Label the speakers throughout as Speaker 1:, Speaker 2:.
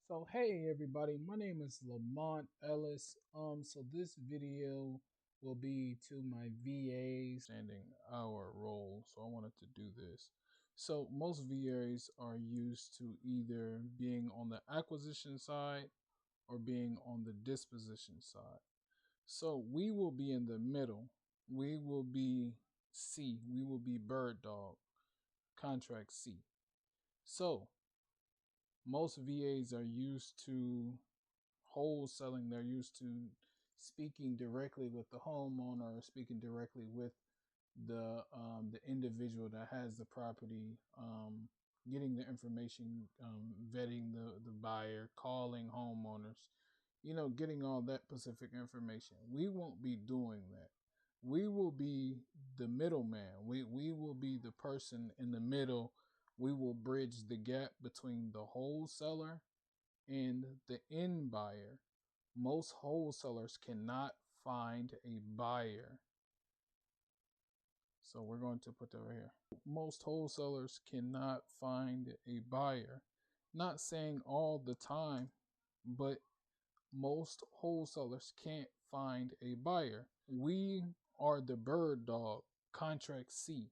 Speaker 1: So hey everybody, my name is Lamont Ellis. So this video will be to my VAs understanding our role. So I wanted to do this. So most VAs are used to either being on the acquisition side or being on the disposition side. So we will be in the middle. We will be C. We will be bird dog, contract C. So most VAs are used to wholesaling. They're used to speaking directly with the homeowner, or speaking directly with the individual that has the property, getting the information, vetting the buyer, calling homeowners, getting all that specific information. We won't be doing that. We will be the middleman. We will be the person in the middle. We will bridge the gap between the wholesaler and the end buyer. Most wholesalers cannot find a buyer. So we're going to put that right here. Most wholesalers cannot find a buyer. Not saying all the time, but most wholesalers can't find a buyer. We are the bird dog, contract C.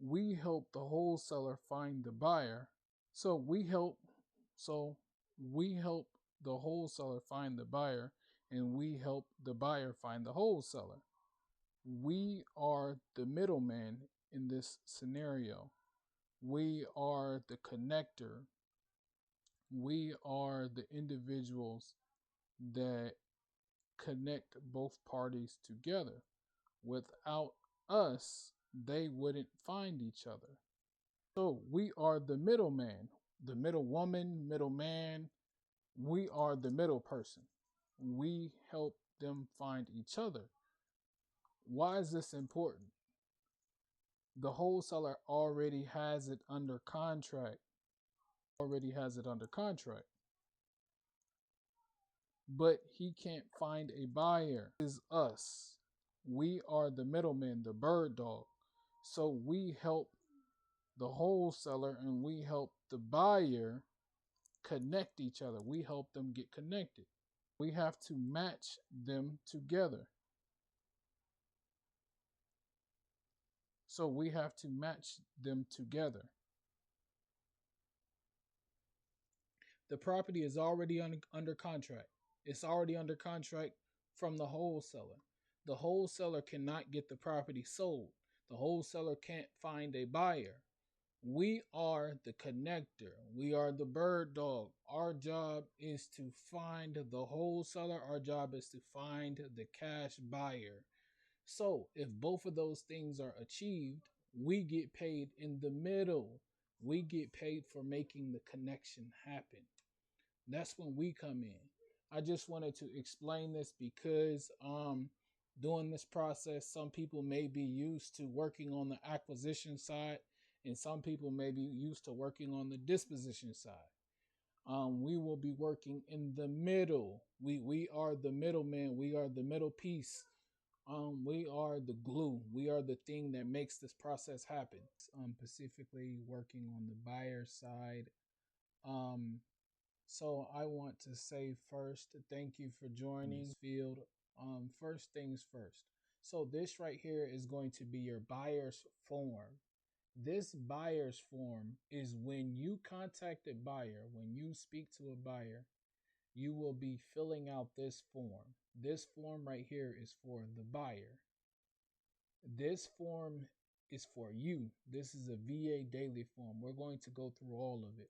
Speaker 1: We help the wholesaler find the buyer. So we help so we help the wholesaler find the buyer, and we help the buyer find the wholesaler. We are the middleman in this scenario. We are the connector. We are the individuals that connect both parties together. Without us, they wouldn't find each other. So we are the middleman, the middle woman, middle man. We are the middle person. We help them find each other. Why is this important? The wholesaler already has it under contract. But he can't find a buyer. It is us. We are the middleman, the bird dog. So we help the wholesaler and we help the buyer connect each other. We help them get connected. We have to match them together. So we have to match them together. The property is already under contract. It's already under contract from the wholesaler. The wholesaler cannot get the property sold. The wholesaler can't find a buyer. We are the connector. We are the bird dog. Our job is to find the wholesaler. Our job is to find the cash buyer. So if both of those things are achieved, we get paid in the middle. We get paid for making the connection happen. That's when we come in. I just wanted to explain this because during this process, some people may be used to working on the acquisition side, and some people may be used to working on the disposition side. We will be working in the middle. We are the middleman. We are the middle piece. We are the glue. We are the thing that makes this process happen. Specifically working on the buyer side. So I want to say first, thank you for joining this field. First things first. So this right here is going to be your buyer's form. This buyer's form is when you contact a buyer, when you speak to a buyer, you will be filling out this form. This form right here is for the buyer. This form is for you. This is a VA daily form. We're going to go through all of it.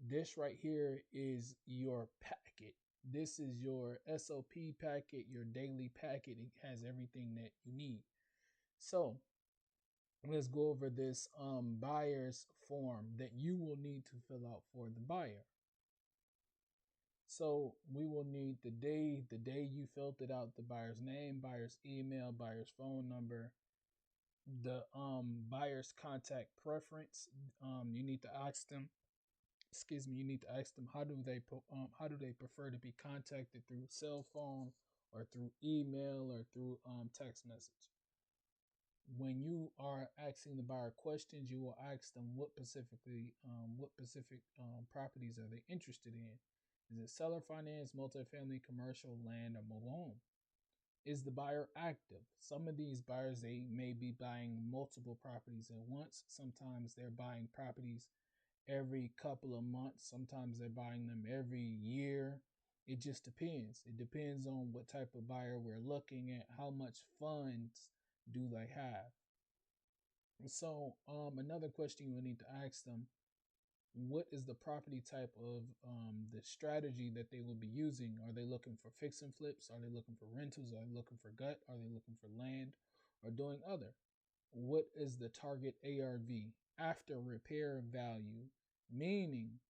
Speaker 1: This right here is your packet. This is your SOP packet, your daily packet. It has everything that you need. So let's go over this buyer's form that you will need to fill out for the buyer. So we will need the day you filled it out, the buyer's name, buyer's email, buyer's phone number, the buyer's contact preference. You need to ask them you need to ask them how do they prefer to be contacted, through cell phone or through email or through text message. when you are asking the buyer questions, you will ask them what specific properties are they interested in? Is it seller finance, multifamily, commercial, land, or mobile home? Is the buyer active? Some of these buyers, they may be buying multiple properties at once. Sometimes they're buying properties every couple of months. Sometimes they're buying them every year. It just depends. It depends on what type of buyer we're looking at, how much funds do they have. So, another question you will need to ask them: what is the property type of the strategy that they will be using? Are they looking for fix and flips? Are they looking for rentals? Are they looking for gut? Are they looking for land or doing other? What is the target ARV, after repair value? Meaning,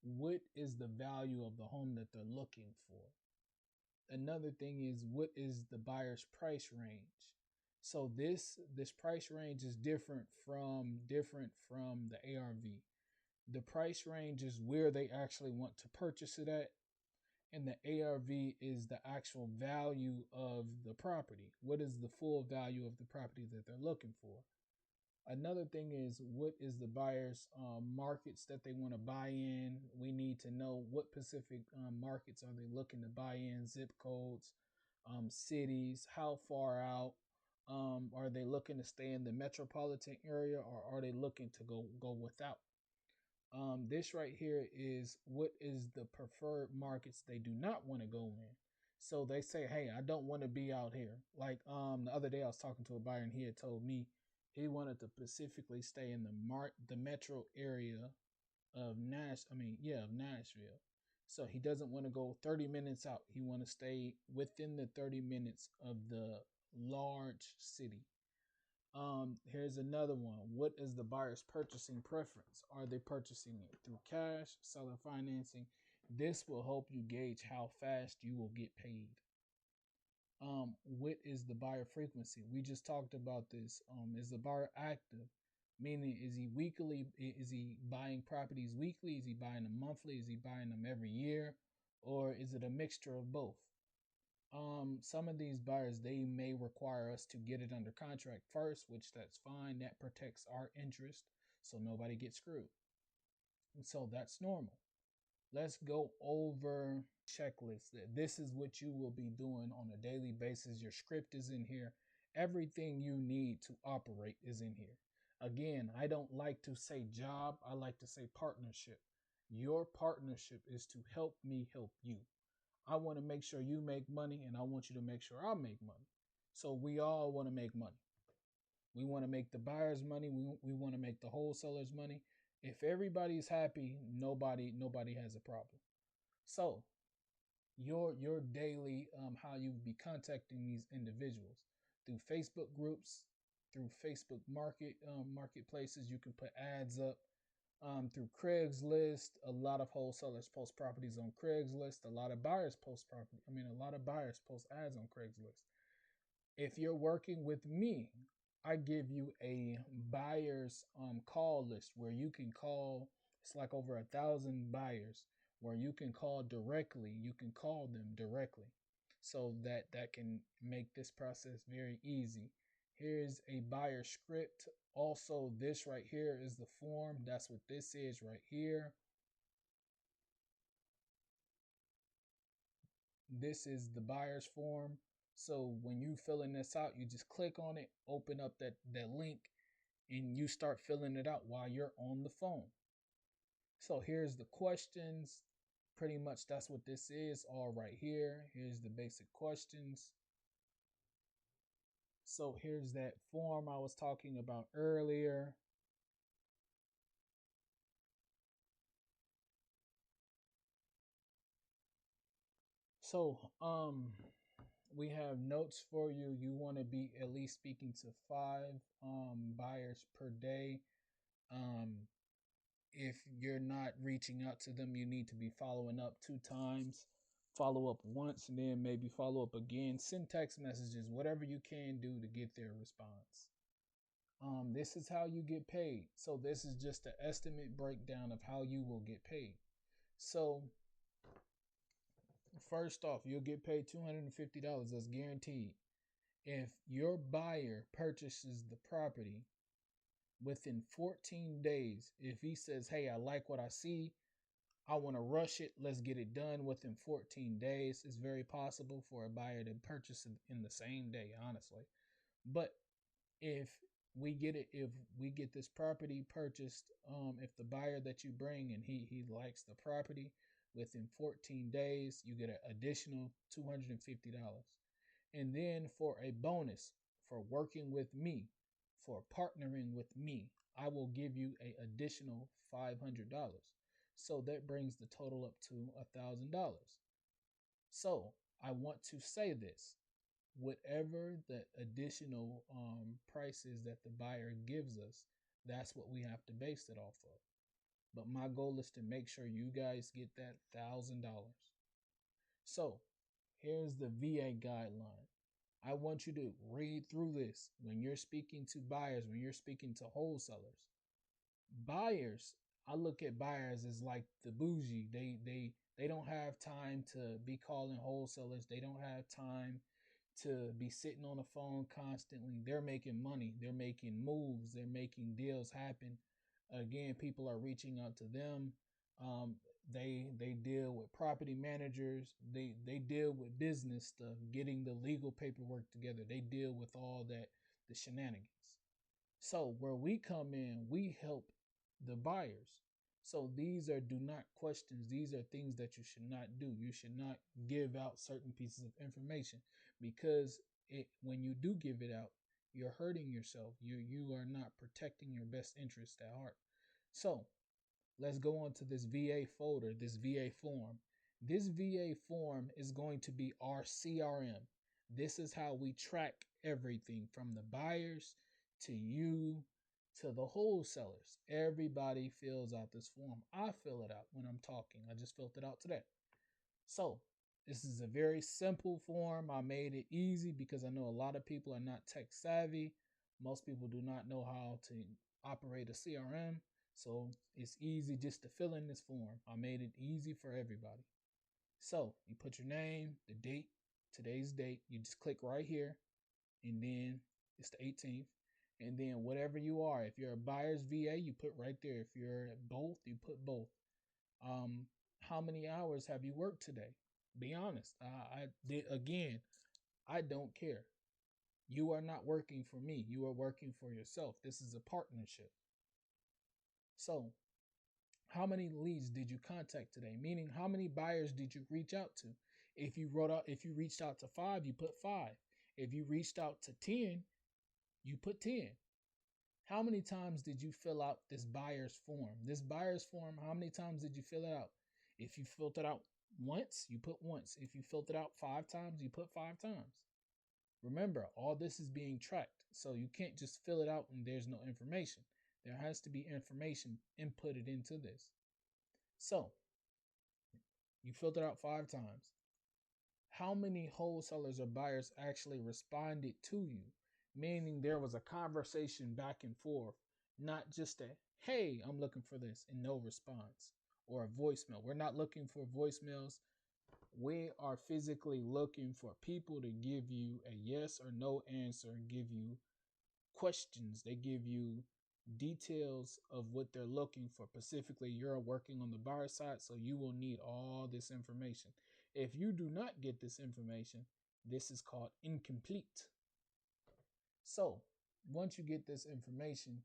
Speaker 1: what is the value of the home that they're looking for? Another thing is, what is the buyer's price range? So this price range is different from the ARV. The price range is where they actually want to purchase it at, and the ARV is the actual value of the property. What is the full value of the property that they're looking for? Another thing is, what is the buyer's markets that they want to buy in? We need to know what specific markets are they looking to buy in, zip codes, cities, how far out. Are they looking to stay in the metropolitan area, or are they looking to go without? This right here is what is the preferred markets they do not want to go in. So they say, hey, I don't want to be out here. Like the other day I was talking to a buyer and he had told me he wanted to specifically stay in the metro area of Nashville. So he doesn't want to go 30 minutes out. He want to stay within the 30 minutes of the large city. Here's another one. What is the buyer's purchasing preference? Are they purchasing it through cash, seller financing? This will help you gauge how fast you will get paid. What is the buyer frequency? We just talked about this. Is the buyer active? Meaning, is he weekly? Is he buying properties weekly? Is he buying them monthly? Is he buying them every year? Or is it a mixture of both? Some of these buyers, they may require us to get it under contract first, which that's fine. That protects our interest so nobody gets screwed. And so that's normal. Let's go over checklist. This is what you will be doing on a daily basis. Your script is in here. Everything you need to operate is in here. Again, I don't like to say job. I like to say partnership. Your partnership is to help me help you. I want to make sure you make money, and I want you to make sure I make money. So we all want to make money. We want to make the buyers money. We want to make the wholesalers money. If everybody's happy, nobody has a problem. So your daily how you be contacting these individuals through Facebook groups, through Facebook marketplaces. You can put ads up through Craigslist. A lot of wholesalers post properties on Craigslist. A lot of buyers post ads on Craigslist. If you're working with me, I give you a buyer's call list where you can call. It's like over 1,000 buyers where you can call directly. You can call them directly, so that can make this process very easy. Here's a buyer script. Also, this right here is the form. That's what this is right here. This is the buyer's form. So when you filling this out, you just click on it, open up that link, and you start filling it out while you're on the phone. So here's the questions. Pretty much that's what this is all right here. Here's the basic questions. So here's that form I was talking about earlier. So we have notes for you. You want to be at least speaking to 5 buyers per day. If you're not reaching out to them, you need to be following up 2 times. Follow up once and then maybe follow up again. Send text messages, whatever you can do to get their response. This is how you get paid. So this is just an estimate breakdown of how you will get paid. So first off, you'll get paid $250. That's guaranteed. If your buyer purchases the property within 14 days, if he says, hey, I like what I see, I want to rush it, let's get it done within 14 days, it's very possible for a buyer to purchase it in the same day, honestly. But if if we get this property purchased, if the buyer that you bring and he likes the property within 14 days, you get an additional $250. And then for a bonus for working with me, for partnering with me, I will give you an additional $500. So that brings the total up to $1,000. So I want to say this: whatever the additional prices that the buyer gives us, that's what we have to base it off of. But my goal is to make sure you guys get that $1,000. So here's the VA guideline. I want you to read through this when you're speaking to buyers, when you're speaking to wholesalers. Buyers, I look at buyers as like the bougie. They don't have time to be calling wholesalers. They don't have time to be sitting on the phone constantly. They're making money. They're making moves. They're making deals happen. Again, people are reaching out to them. Um, they deal with property managers. They deal with business stuff, getting the legal paperwork together. They deal with all that, the shenanigans. So where we come in, we help the buyers. So these are do not questions. These are things that you should not do. You should not give out certain pieces of information, because when you do give it out, you're hurting yourself. You are not protecting your best interest at heart. So let's go on to this VA folder, this VA form. This VA form is going to be our CRM. This is how we track everything from the buyers to you to the wholesalers. Everybody fills out this form. I fill it out when I'm talking. I just filled it out today. So this is a very simple form. I made it easy because I know a lot of people are not tech savvy. Most people do not know how to operate a CRM. So it's easy just to fill in this form. I made it easy for everybody. So you put your name, the date, today's date. You just click right here, and then it's the 18th. And then whatever you are, if you're a buyer's VA, you put right there. If you're both, you put both. Um, how many hours have you worked today? Be honest. I did again. I don't care. You are not working for me. You are working for yourself. This is a partnership. So, how many leads did you contact today? Meaning, how many buyers did you reach out to? If you reached out to 5, you put 5. If you reached out to 10, you put 10. How many times did you fill out this buyer's form? This buyer's form, how many times did you fill it out? If you filled it out once, you put once. If you filled it out 5 times, you put 5 times. Remember, all this is being tracked. So you can't just fill it out and there's no information. There has to be information inputted into this. So you filled it out 5 times. How many wholesalers or buyers actually responded to you? Meaning there was a conversation back and forth, not just a, hey, I'm looking for this and no response, or a voicemail. We're not looking for voicemails. We are physically looking for people to give you a yes or no answer and give you questions. They give you details of what they're looking for. Specifically, you're working on the buyer side, so you will need all this information. If you do not get this information, this is called incomplete. So once you get this information,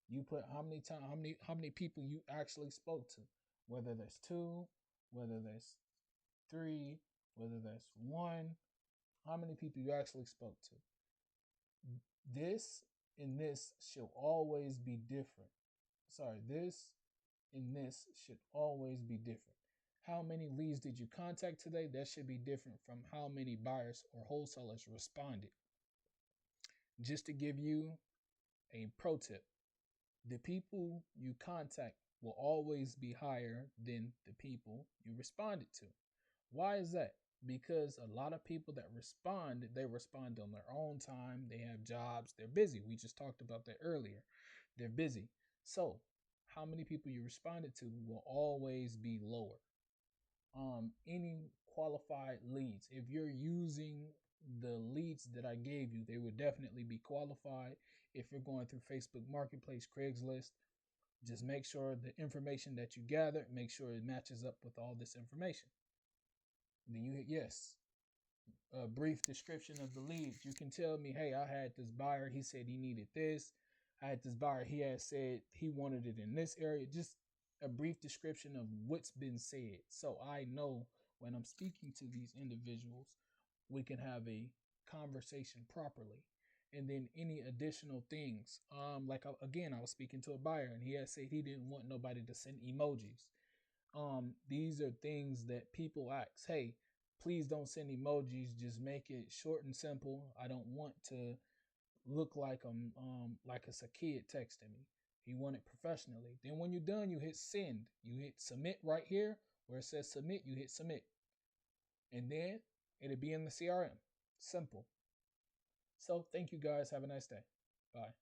Speaker 1: you put how many people you actually spoke to, whether there's 2, whether there's 3, whether there's 1, how many people you actually spoke to. This and this should always be different. Sorry, this and this should always be different. How many leads did you contact today? That should be different from how many buyers or wholesalers responded. Just to give you a pro tip, the people you contact will always be higher than the people you responded to. Why is that? Because a lot of people that respond, they respond on their own time. They have jobs. They're busy. We just talked about that earlier. They're busy. So how many people you responded to will always be lower. Any qualified leads, if you're using the leads that I gave you, they would definitely be qualified. If you're going through Facebook Marketplace, Craigslist, just make sure the information that you gather, make sure it matches up with all this information. Then you hit yes. A brief description of the leads. You can tell me, hey, I had this buyer, he said he needed this. I had this buyer, he had said he wanted it in this area. Just a brief description of what's been said. So I know when I'm speaking to these individuals, we can have a conversation properly. And then any additional things, again, I was speaking to a buyer and he had said he didn't want nobody to send emojis. These are things that people ask, hey, please don't send emojis, just make it short and simple. I don't want to look like like it's a kid texting me. You want it professionally. Then when you're done, you hit send. You hit submit right here where it says submit, you hit submit. And then it'll be in the CRM. Simple. So thank you guys. Have a nice day. Bye.